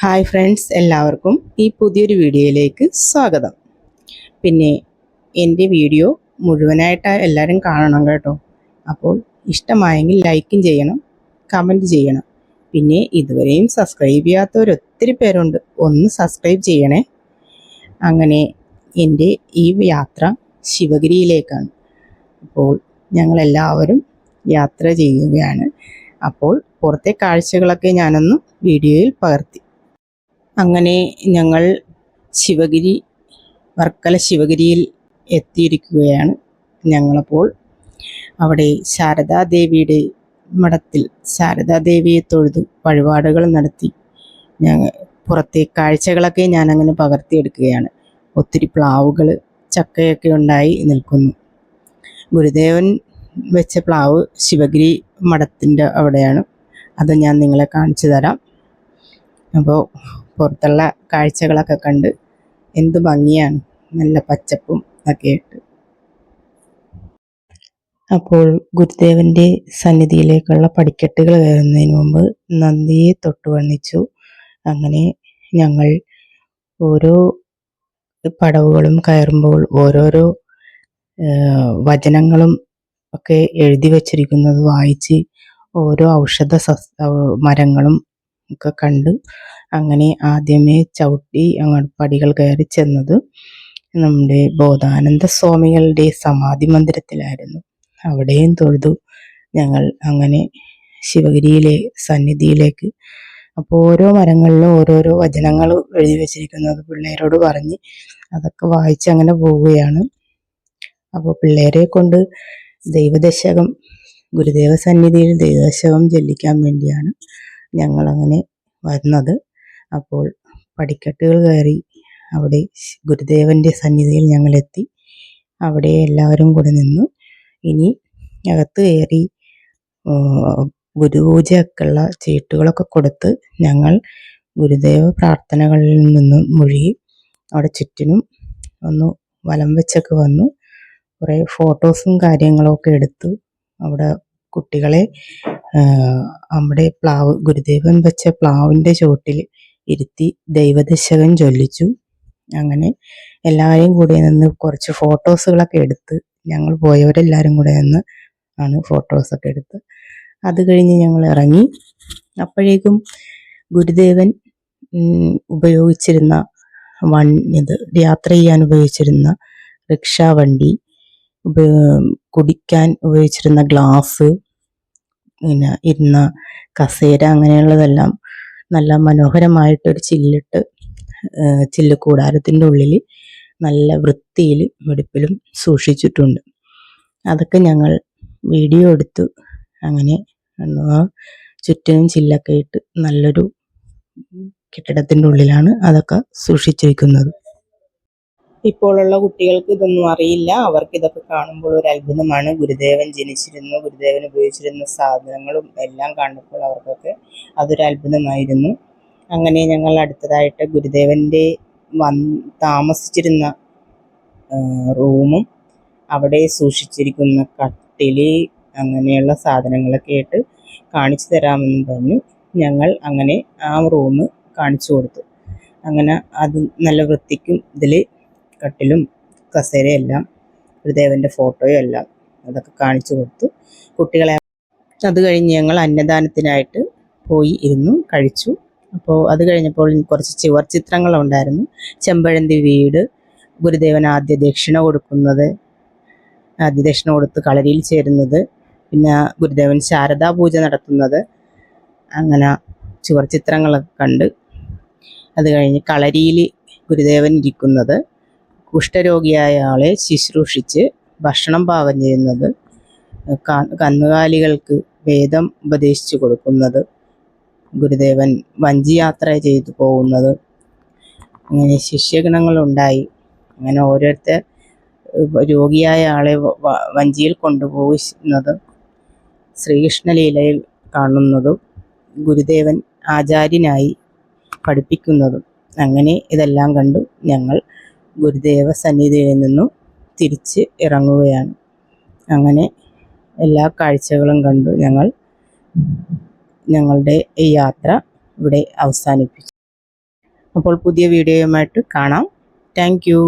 Hi friends, എല്ലാവർക്കും ഈ പുതിയൊരു വീഡിയോയിലേക്ക് സ്വാഗതം. പിന്നെ എൻ്റെ വീഡിയോ മുഴുവനായിട്ട് എല്ലാവരും കാണണം കേട്ടോ. അപ്പോൾ ഇഷ്ടമായെങ്കിൽ ലൈക്കും ചെയ്യണം, കമൻറ്റ് ചെയ്യണം. പിന്നെ ഇതുവരെയും സബ്സ്ക്രൈബ് ചെയ്യാത്തവർ ഒത്തിരി പേരുണ്ട്, ഒന്ന് സബ്സ്ക്രൈബ് ചെയ്യണേ. അങ്ങനെ എൻ്റെ ഈ യാത്ര ശിവഗിരിയിലേക്കാണ്. അപ്പോൾ ഞങ്ങളെല്ലാവരും യാത്ര ചെയ്യുകയാണ്. അപ്പോൾ പുറത്തെ കാഴ്ചകളൊക്കെ ഞാനൊന്ന് വീഡിയോയിൽ പകർത്തി. അങ്ങനെ ഞങ്ങൾ വർക്കല ശിവഗിരിയിൽ എത്തിയിരിക്കുകയാണ്. ഞങ്ങളപ്പോൾ അവിടെ ശാരദാദേവിയുടെ മഠത്തിൽ ശാരദാദേവിയെ തൊഴുതു വഴിപാടുകൾ നടത്തി. പുറത്തെ കാഴ്ചകളൊക്കെ ഞാനങ്ങനെ പകർത്തിയെടുക്കുകയാണ്. ഒത്തിരി പ്ലാവുകൾ, ചക്കയൊക്കെ ഉണ്ടായി നിൽക്കുന്നു. ഗുരുദേവൻ വെച്ച പ്ലാവ് ശിവഗിരി മഠത്തിൻ്റെ അവിടെയാണ്. അത് ഞാൻ നിങ്ങളെ കാണിച്ചു തരാം. അപ്പോൾ പുറത്തുള്ള കാഴ്ചകളൊക്കെ കണ്ട് എന്ത് ഭംഗിയാണ്, നല്ല പച്ചപ്പും ഒക്കെ ആയിട്ട്. അപ്പോൾ ഗുരുദേവൻ്റെ സന്നിധിയിലേക്കുള്ള പടിക്കെട്ടുകൾ കയറുന്നതിന് മുമ്പ് നന്ദിയെ തൊട്ട് വന്ദിച്ചു. അങ്ങനെ ഞങ്ങൾ ഓരോ പടവുകളും കയറുമ്പോൾ ഓരോരോ വചനങ്ങളും ഒക്കെ എഴുതി വച്ചിരിക്കുന്നത് വായിച്ച് ഓരോ ഔഷധ മരങ്ങളും ഒക്കെ കണ്ട് അങ്ങനെ ആദ്യമേ ചവിട്ടി അങ്ങോട്ട് പടികൾ കയറി ചെന്നത് നമ്മുടെ ബോധാനന്ദ സ്വാമികളുടെ സമാധി മന്ദിരത്തിലായിരുന്നു. അവിടെയും തൊഴുതു ഞങ്ങൾ അങ്ങനെ ശിവഗിരിയിലെ സന്നിധിയിലേക്ക്. അപ്പോൾ ഓരോ മരങ്ങളിലും ഓരോരോ വചനങ്ങൾ എഴുതി വെച്ചിരിക്കുന്നത് പിള്ളേരോട് പറഞ്ഞ് അതൊക്കെ വായിച്ച് അങ്ങനെ പോവുകയാണ്. അപ്പോൾ പിള്ളേരെ കൊണ്ട് ദൈവദശകം, ഗുരുദേവ സന്നിധിയിൽ ദൈവദശകം ചൊല്ലിക്കാൻ വേണ്ടിയാണ് ഞങ്ങളങ്ങനെ വരുന്നത്. അപ്പോൾ പടിക്കെട്ടുകൾ കയറി അവിടെ ഗുരുദേവൻ്റെ സന്നിധിയിൽ ഞങ്ങളെത്തി. അവിടെ എല്ലാവരും കൂടെ നിന്നു. ഇനി അകത്ത് കയറി ഗുരുപൂജയൊക്കെയുള്ള ചീട്ടുകളൊക്കെ കൊടുത്ത് ഞങ്ങൾ ഗുരുദേവ പ്രാർത്ഥനകളിൽ നിന്നും മുഴുകി അവിടെ ചുറ്റിനും ഒന്ന് വലം വെച്ചൊക്കെ വന്നു. കുറേ ഫോട്ടോസും കാര്യങ്ങളൊക്കെ എടുത്തു. അവിടെ കുട്ടികളെ നമ്മുടെ ഗുരുദേവൻ വെച്ച പ്ലാവിൻ്റെ ചുവട്ടിൽ ഇരുത്തി ദൈവദശകം ചൊല്ലിച്ചു. അങ്ങനെ എല്ലാവരും കൂടെ നിന്ന് കുറച്ച് ഫോട്ടോസുകളൊക്കെ എടുത്ത് ഞങ്ങൾ പോയവരെല്ലാവരും കൂടെ നിന്ന് ആണ് ഫോട്ടോസൊക്കെ എടുത്ത്. അത് കഴിഞ്ഞ് ഞങ്ങൾ ഇറങ്ങി. അപ്പോഴേക്കും ഗുരുദേവൻ ഉപയോഗിച്ചിരുന്ന യാത്ര ചെയ്യാൻ ഉപയോഗിച്ചിരുന്ന റിക്ഷാ വണ്ടി, കുടിക്കാൻ ഉപയോഗിച്ചിരുന്ന ഗ്ലാസ്, പിന്നെ ഇരുന്ന കസേര, അങ്ങനെയുള്ളതെല്ലാം നല്ല മനോഹരമായിട്ടൊരു ചില്ലുകൂടാരത്തിൻ്റെ ഉള്ളിൽ നല്ല വൃത്തിയിൽ വെടിപ്പിലും സൂക്ഷിച്ചിട്ടുണ്ട്. അതൊക്കെ ഞങ്ങൾ വീഡിയോ എടുത്തു. അങ്ങനെ ചുറ്റിനും ചില്ലൊക്കെ ഇട്ട് നല്ലൊരു കെട്ടിടത്തിൻ്റെ ഉള്ളിലാണ് അതൊക്കെ സൂക്ഷിച്ചിരിക്കുന്നത്. ഇപ്പോഴുള്ള കുട്ടികൾക്ക് ഇതൊന്നും അറിയില്ല. അവർക്ക് ഇതൊക്കെ കാണുമ്പോൾ ഒരു അത്ഭുതമാണ്. ഗുരുദേവൻ ജനിച്ചിരുന്നു, ഗുരുദേവൻ ഉപയോഗിച്ചിരുന്ന സാധനങ്ങളും എല്ലാം കണ്ടപ്പോൾ അവർക്കൊക്കെ അതൊരു അത്ഭുതമായിരുന്നു. അങ്ങനെ ഞങ്ങൾ അടുത്തതായിട്ട് ഗുരുദേവൻ്റെ താമസിച്ചിരുന്ന റൂമും അവിടെ സൂക്ഷിച്ചിരിക്കുന്ന കട്ടില്, അങ്ങനെയുള്ള സാധനങ്ങളൊക്കെ ആയിട്ട് കാണിച്ചു തരാമെന്ന് പറഞ്ഞു. ഞങ്ങൾ അങ്ങനെ ആ റൂം കാണിച്ചു കൊടുത്തു. അങ്ങനെ അത് നല്ല വൃത്തിക്കും ഇതിൽ കട്ടിലും കസേരയെല്ലാം ഗുരുദേവൻ്റെ ഫോട്ടോയും എല്ലാം അതൊക്കെ കാണിച്ചു കൊടുത്തു കുട്ടികളെ. അത് കഴിഞ്ഞ് ഞങ്ങൾ അന്നദാനത്തിനായിട്ട് പോയി ഇരുന്നു, കഴിച്ചു. അപ്പോൾ അത് കഴിഞ്ഞപ്പോൾ കുറച്ച് ചുവർ ചിത്രങ്ങളുണ്ടായിരുന്നു. ചെമ്പഴന്തി വീട്, ഗുരുദേവൻ ആദ്യ ദക്ഷിണ കൊടുത്ത് കളരിയിൽ ചേരുന്നത്, പിന്നെ ഗുരുദേവൻ ശാരദാ പൂജ നടത്തുന്നത്, അങ്ങനെ ചുവർ ചിത്രങ്ങളൊക്കെ കണ്ട്. അത് കഴിഞ്ഞ് കളരിയിൽ ഗുരുദേവൻ ഇരിക്കുന്നത്, കുഷ്ഠരോഗിയായ ആളെ ശുശ്രൂഷിച്ച് ഭക്ഷണം പാകം ചെയ്യുന്നത്, കന്നുകാലികൾക്ക് വേദം ഉപദേശിച്ചു കൊടുക്കുന്നത്, ഗുരുദേവൻ വഞ്ചിയാത്ര ചെയ്തു പോകുന്നത്, അങ്ങനെ ശിഷ്യഗണങ്ങളുണ്ടായി. അങ്ങനെ ഓരോരുത്തർ രോഗിയായ ആളെ വഞ്ചിയിൽ കൊണ്ടുപോകുന്നത്, ശ്രീകൃഷ്ണലീലയിൽ കാണുന്നതും ഗുരുദേവൻ ആചാര്യനായി പഠിപ്പിക്കുന്നതും, അങ്ങനെ ഇതെല്ലാം കണ്ടു ഞങ്ങൾ ഗുരുദേവ സന്നിധിയിൽ നിന്നും തിരിച്ച് ഇറങ്ങുകയാണ്. അങ്ങനെ എല്ലാ കാഴ്ചകളും കണ്ടു ഞങ്ങളുടെ ഈ യാത്ര ഇവിടെ അവസാനിപ്പിച്ചു. അപ്പോൾ പുതിയ വീഡിയോയുമായിട്ട് കാണാം. Thank you.